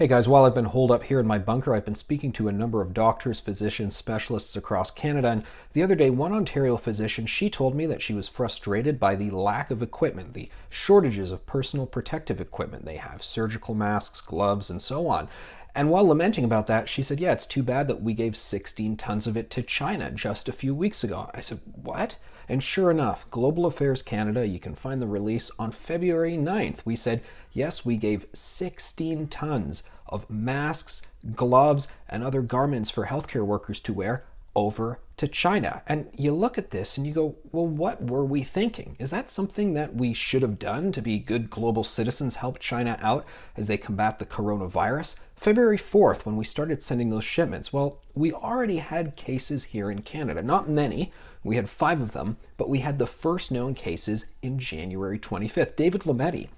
Hey guys, while I've been holed up here in my bunker, I've been speaking to a number of doctors, physicians, specialists across Canada, and the other day, one Ontario physician, she told me that she was frustrated by the lack of equipment, the shortages of personal protective equipment they have, surgical masks, gloves, and so on. And while lamenting about that, she said, yeah, it's too bad that we gave 16 tons of it to China just a few weeks ago. I said, what? And sure enough, Global Affairs Canada, you can find the release on February 9th. We said, yes, we gave 16 tons of masks, gloves, and other garments for healthcare workers to wear over to China. And you look at this and you go, well, what were we thinking? Is that something that we should have done to be good global citizens, help China out as they combat the coronavirus? February 4th, when we started sending those shipments, well, we already had cases here in Canada. Not many. We had 5 of them, but we had the first known cases in January 25th. David Lametti,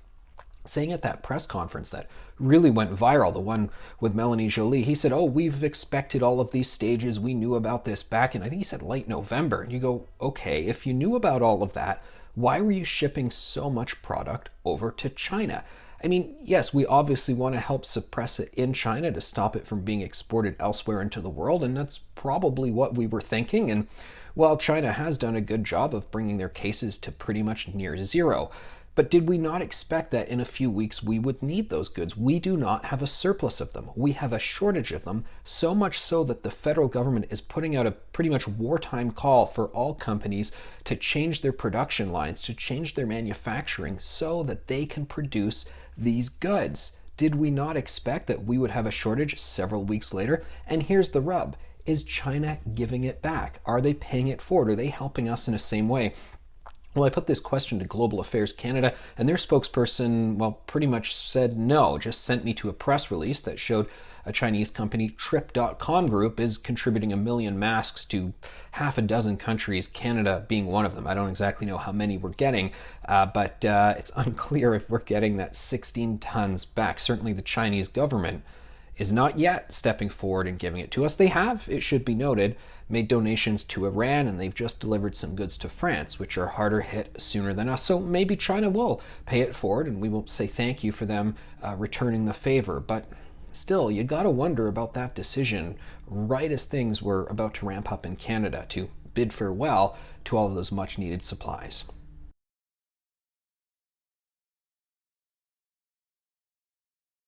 saying at that press conference that really went viral, the one with Melanie Joly, he said, oh, we've expected all of these stages. We knew about this back in, I think he said late November. And you go, okay, if you knew about all of that, why were you shipping so much product over to China? I mean, yes, we obviously want to help suppress it in China to stop it from being exported elsewhere into the world, and that's probably what we were thinking. And while China has done a good job of bringing their cases to pretty much near zero, but did we not expect that in a few weeks we would need those goods? We do not have a surplus of them. We have a shortage of them, so much so that the federal government is putting out a pretty much wartime call for all companies to change their production lines, to change their manufacturing so that they can produce these goods. Did we not expect that we would have a shortage several weeks later? And here's the rub. Is China giving it back? Are they paying it forward? Are they helping us in the same way? Well, I put this question to Global Affairs Canada, and their spokesperson, well, pretty much said no, just sent me to a press release that showed a Chinese company, Trip.com Group, is contributing 1 million masks to half a dozen countries, Canada being one of them. I don't exactly know how many we're getting, but it's unclear if we're getting that 16 tons back. Certainly the Chinese government is not yet stepping forward and giving it to us. They have, it should be noted, made donations to Iran, and they've just delivered some goods to France, which are harder hit sooner than us. So maybe China will pay it forward, and we will say thank you for them returning the favor. But still, you gotta wonder about that decision right as things were about to ramp up in Canada to bid farewell to all of those much needed supplies.